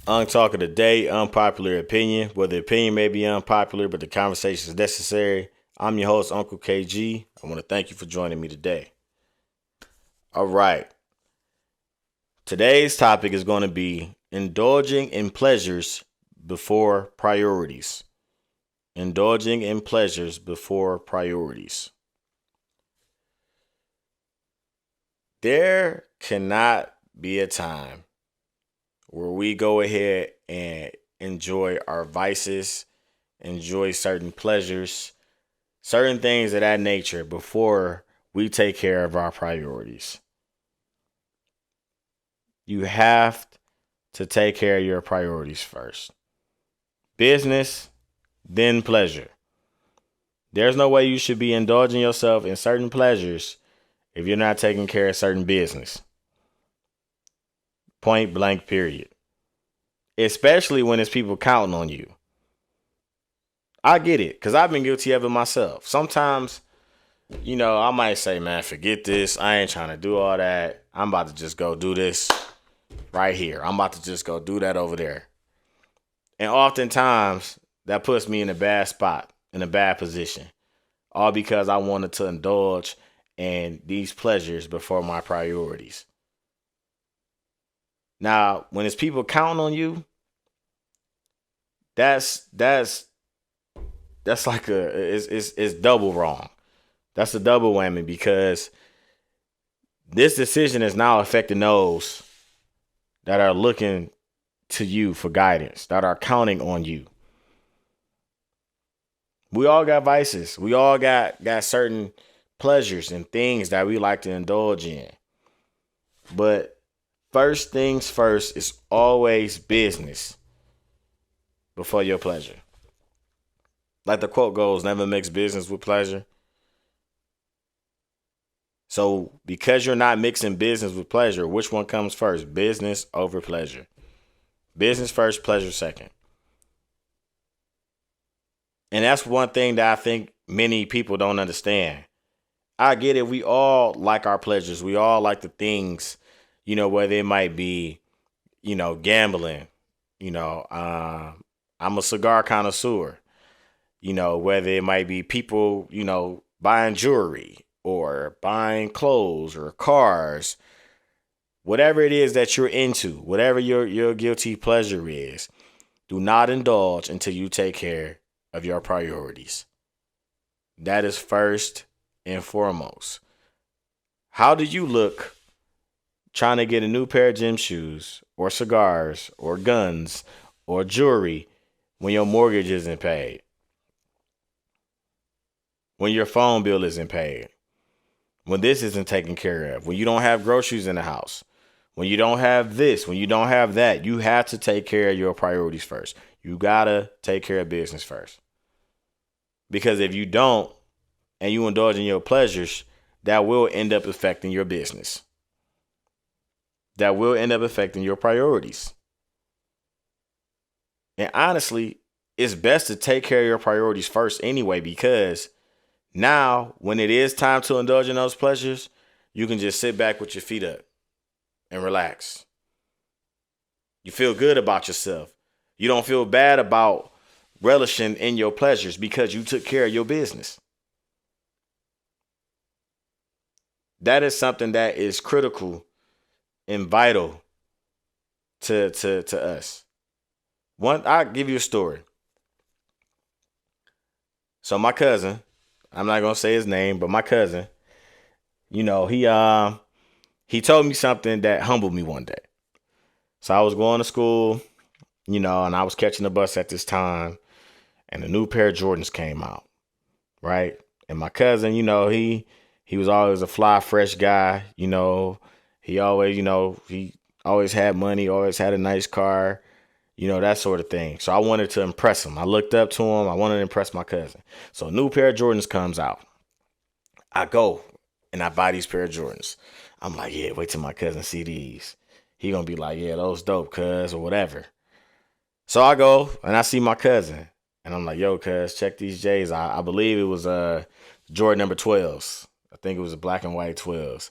Unk Talk of the day, Unpopular Opinion. Where the opinion may be unpopular, but the conversation is necessary. I'm your host, Uncle KG. I want to thank you for joining me today. All right. Today's topic is going to be indulging in pleasures before priorities. Indulging in pleasures before priorities. There cannot be a time where we go ahead and enjoy our vices, enjoy certain pleasures, certain things of that nature before we take care of our priorities. You have to take care of your priorities first. Business, then pleasure. There's no way you should be indulging yourself in certain pleasures if you're not taking care of certain business. Point blank, period. Especially when it's people counting on you. I get it, because I've been guilty of it myself. Sometimes, I might say, man, forget this. I ain't trying to do all that. I'm about to just go do this right here. I'm about to just go do that over there. And oftentimes, that puts me in a bad spot, in a bad position. All because I wanted to indulge in these pleasures before my priorities. Now, when it's people counting on you, that's like it's double wrong. That's a double whammy because this decision is now affecting those that are looking to you for guidance, that are counting on you. We all got vices. We all got certain pleasures and things that we like to indulge in. But first things first is always business before your pleasure. Like the quote goes, never mix business with pleasure. So because you're not mixing business with pleasure, which one comes first? Business over pleasure. Business first, pleasure second. And that's one thing that I think many people don't understand. I get it. We all like our pleasures. We all like the things, whether it might be, gambling. I'm a cigar connoisseur. Whether it might be people, buying jewelry or buying clothes or cars, whatever it is that you're into, whatever your guilty pleasure is, do not indulge until you take care of your priorities. That is first and foremost. How do you look trying to get a new pair of gym shoes or cigars or guns or jewelry when your mortgage isn't paid? When your phone bill isn't paid? When this isn't taken care of? When you don't have groceries in the house? When you don't have this? When you don't have that? You have to take care of your priorities first. You gotta take care of business first. Because if you don't, and you indulge in your pleasures, that will end up affecting your business. That will end up affecting your priorities. And honestly, it's best to take care of your priorities first anyway, because now when it is time to indulge in those pleasures, you can just sit back with your feet up and relax. You feel good about yourself. You don't feel bad about relishing in your pleasures because you took care of your business. That is something that is critical and vital to us. I'll give you a story. So my cousin, I'm not gonna say his name, but my cousin, he told me something that humbled me one day. So I was going to school, and I was catching the bus at this time, and a new pair of Jordans came out, right? And my cousin, he was always a fly, fresh guy. He always, he always had money, always had a nice car, that sort of thing. So I wanted to impress him. I looked up to him. I wanted to impress my cousin. So a new pair of Jordans comes out. I go and I buy these pair of Jordans. I'm like, yeah, wait till my cousin see these. He gonna be like, yeah, those dope, cuz, or whatever. So I go and I see my cousin. And I'm like, yo, cuz, check these J's. I believe it was Jordan number 12s. I think it was a black and white 12s.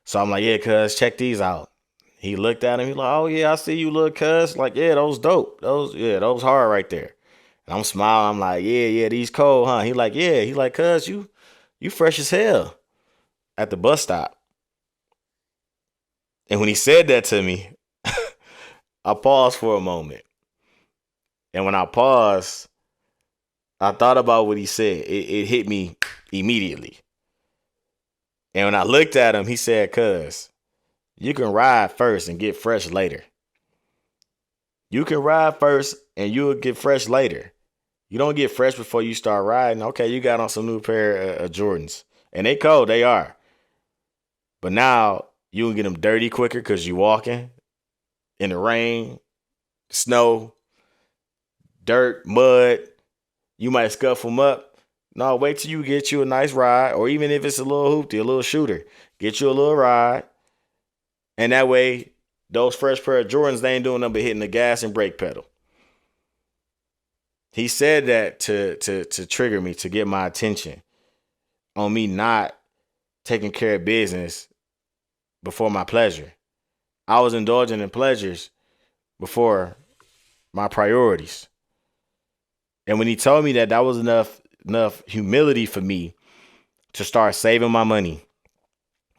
So I'm like, yeah, cuz, check these out. He looked at him. He like, oh yeah, I see you, little cuz. Like, yeah, those dope. Those hard right there. And I'm smiling. I'm like, yeah, these cold, huh? He like, yeah. He like, cuz you fresh as hell at the bus stop. And when he said that to me, I paused for a moment. And when I paused, I thought about what he said. It hit me immediately. And when I looked at him, he said, cuz, you can ride first and get fresh later. You can ride first and you'll get fresh later. You don't get fresh before you start riding. Okay, you got on some new pair of Jordans. And they cold, they are. But now you can get them dirty quicker because you walking in the rain, snow, dirt, mud. You might scuff them up. No, wait till you get you a nice ride. Or even if it's a little hoopty, a little shooter, get you a little ride. And that way, those fresh pair of Jordans, they ain't doing nothing but hitting the gas and brake pedal. He said that to trigger me, to get my attention on me not taking care of business before my pleasure. I was indulging in pleasures before my priorities. And when he told me that, that was enough humility for me to start saving my money,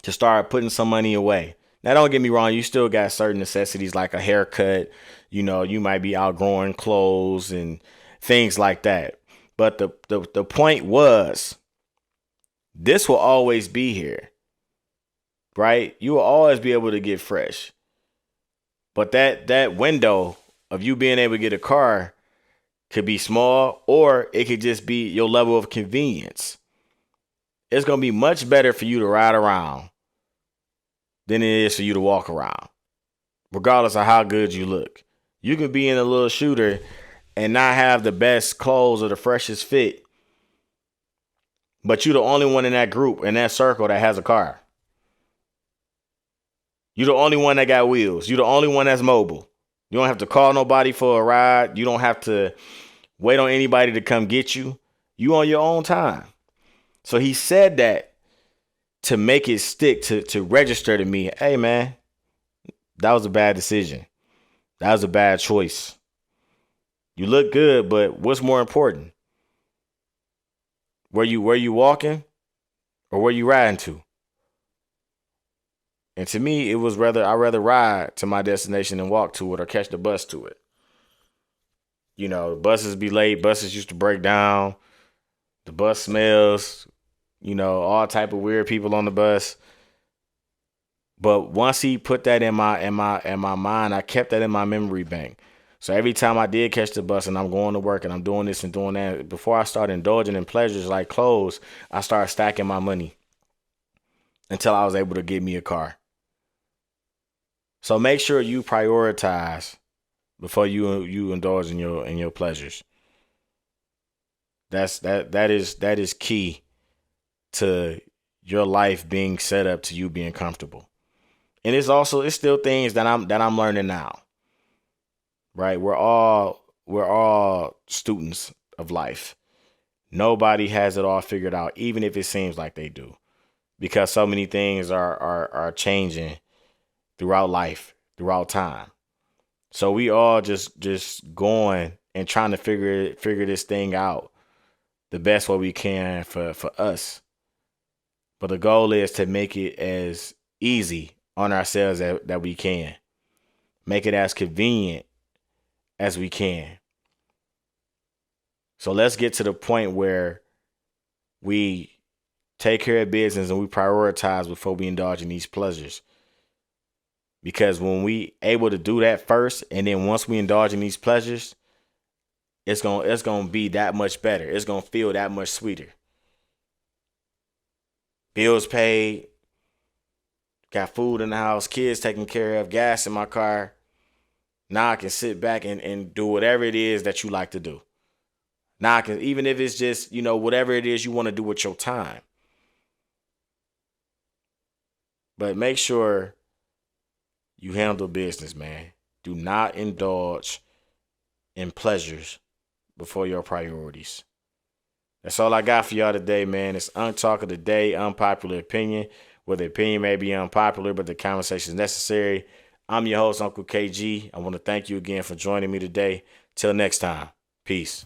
to start putting some money away. Now, don't get me wrong, you still got certain necessities like a haircut. You know, you might be outgrowing clothes and things like that. But the point was, this will always be here, right? You will always be able to get fresh. But that window of you being able to get a car could be small, or it could just be your level of convenience. It's going to be much better for you to ride around than it is for you to walk around, regardless of how good you look. You can be in a little shooter and not have the best clothes or the freshest fit, but you're the only one in that group, in that circle, that has a car. You're the only one that got wheels. You're the only one that's mobile. You don't have to call nobody for a ride. You don't have to wait on anybody to come get you. You on your own time. So he said that to make it stick, to register to me, hey man, that was a bad decision. That was a bad choice. You look good, but what's more important? Where you walking or where you riding to? And to me, it was I'd rather ride to my destination than walk to it or catch the bus to it. You know, buses be late. Buses used to break down. The bus smells. You know, all type of weird people on the bus. But once he put that in my mind, I kept that in my memory bank. So every time I did catch the bus and I'm going to work and I'm doing this and doing that, before I start indulging in pleasures like clothes, I started stacking my money until I was able to get me a car. So make sure you prioritize before you indulge in your pleasures. That is key to your life being set up to you being comfortable. And it's still things that I'm learning now. Right? We're all students of life. Nobody has it all figured out, even if it seems like they do. Because so many things are changing throughout life, throughout time. So we all just going and trying to figure this thing out the best way we can for us. But the goal is to make it as easy on ourselves that we can. Make it as convenient as we can. So let's get to the point where we take care of business and we prioritize before we indulge in these pleasures. Because when we able to do that first, and then once we indulge in these pleasures, it's gonna be that much better. It's gonna feel that much sweeter. Bills paid, got food in the house, kids taken care of, gas in my car. Now I can sit back and do whatever it is that you like to do. Now I can, even if it's just, whatever it is you want to do with your time. But make sure you handle business, man. Do not indulge in pleasures before your priorities. That's all I got for y'all today, man. It's Unk Talk of the Day, Unpopular Opinion, where the opinion may be unpopular, but the conversation is necessary. I'm your host, Uncle KG. I want to thank you again for joining me today. Till next time. Peace.